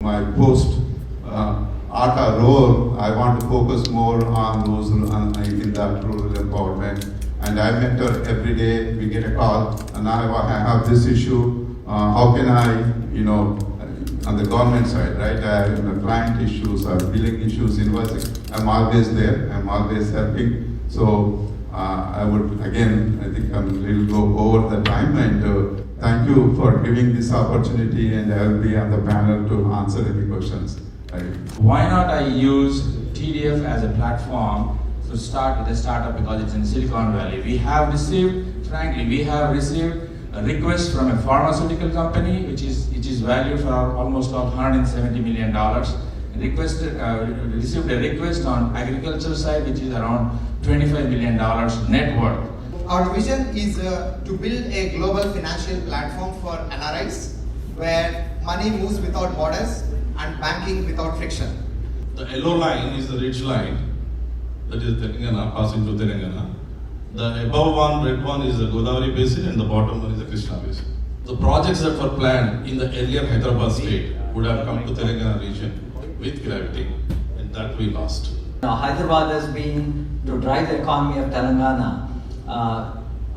My post ATA role, I want to focus more on those in that rural empowerment. And I met her every day. We get a call, and now I have this issue. How can I, on the government side, right? I have client issues or billing issues, invoicing. I'm always there. I'm always helping. So I would again, I think we'll go over the time and. Thank you for giving this opportunity, and I will be on the panel to answer any questions. Why not I use TDF as a platform to start with a startup, because it's in Silicon Valley. We have received a request from a pharmaceutical company which is valued for almost $170 million. Received a request on agriculture side which is around $25 million net worth. Our vision is to build a global financial platform for NRIs where money moves without borders and banking without friction. The yellow line is the ridge line, that is Telangana, passing through Telangana. The above one, red one is the Godavari Basin and the bottom one is the Krishna Basin. The projects that were planned in the earlier Hyderabad state would have come to Telangana region with gravity, and that we lost. Now, Hyderabad has been to drive the economy of Telangana.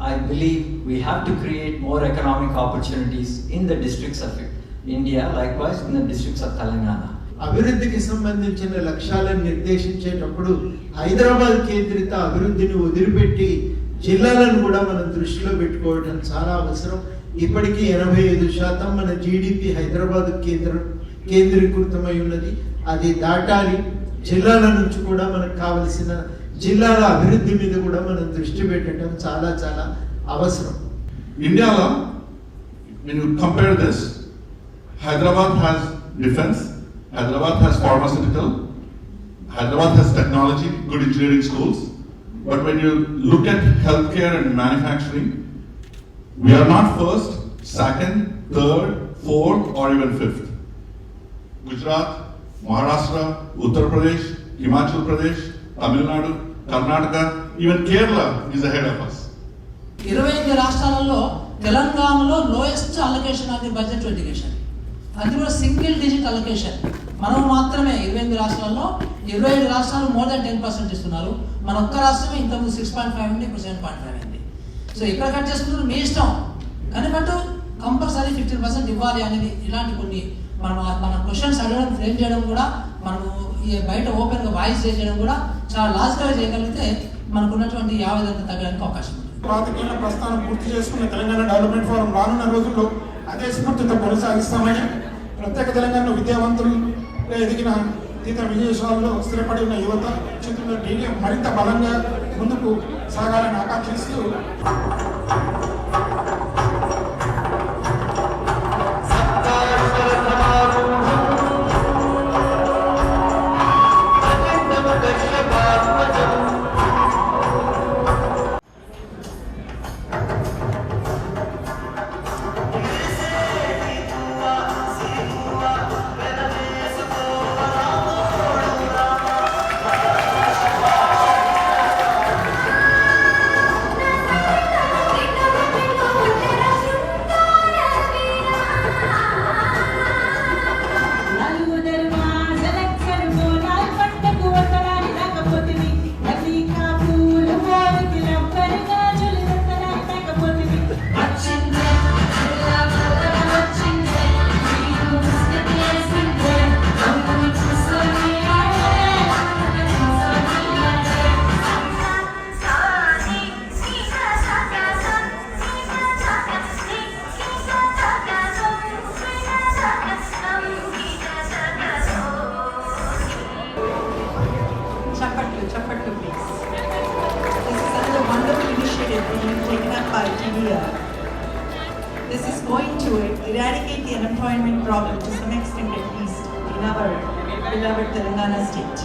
I believe we have to create more economic opportunities in the districts of India, likewise in the districts of Telangana. అభివృద్ధికి సంబంధించిన లక్ష్యాలను నిర్దేశించేటప్పుడు హైదరాబాద్ కేంద్రిత అభివృద్ధిని వదిలిపెట్టి జిల్లాలను కూడా మనం దృష్టిలో పెట్టుకోవడం చాలా అవసరం. ఇప్పటికీ 85% మన జీడిపి హైదరాబాద్ కేంద్రీకృతమై ఉన్నది. అది దాటాలి. జిల్లాల నుంచి కూడా మనకు కావలసిన జిల్లాల అభివృద్ధి మీద కూడా మనం దృష్టి పెట్టడం చాలా చాలా అవసరం. ఇండియాలో when you compare this, Hyderabad has defense, Hyderabad has pharmaceutical, Hyderabad has technology, good engineering schools, but when you look at healthcare and manufacturing, we are not first, second, third, fourth or even fifth. Gujarat, Maharashtra, Uttar Pradesh, Himachal Pradesh, Tamil Nadu, Karnataka, even Kerala is ahead of us. 25 రాష్ట్రాలలో తెలంగాణలో lowest allocation of the budget to education. అది కూడా single digit allocation. మనం మాత్రమే 25 రాష్ట్రాల్లో 27 రాష్ట్రాలు more than 10% ఇస్తున్నారు. మన ఒక్క రాష్ట్రమే ఇంతకుముందు 6.5 ఉంది, ఇప్పుడు 7.5 అయింది. సో ఇక్కడ కట్ చేసుకుంటారు మీ ఇష్టం, కానీ బట్ కంపల్సరీ 15% ఇవ్వాలి అనేది ఇలాంటి కొన్ని మన క్వశ్చన్స్ అడగడం, ఫ్రేమ్ చేయడం కూడా మనము బయట ఓపెన్గా వాయిస్ చేయడం కూడా చాలా లాజికల్గా చేయగలిగితే మనకు ఉన్నటువంటి యావదంతా తగ్గడానికి అవకాశం ఉంది. పాతికేళ్ల ప్రస్థానం పూర్తి చేసుకున్న తెలంగాణ డెవలప్మెంట్ ఫోరం రానున్న రోజుల్లో అదే స్ఫూర్తితో కొనసాగిస్తామని, ప్రత్యేక తెలంగాణ విద్యావంతులు ఎదిగిన ఇతర విదేశాల్లో స్థిరపడి ఉన్న యువత చేతుల్లో టీడీఎం మరింత బలంగా ముందుకు సాగాలని ఆకాంక్షిస్తూ This is going to eradicate the unemployment problem to some extent, at least in our beloved Telangana state.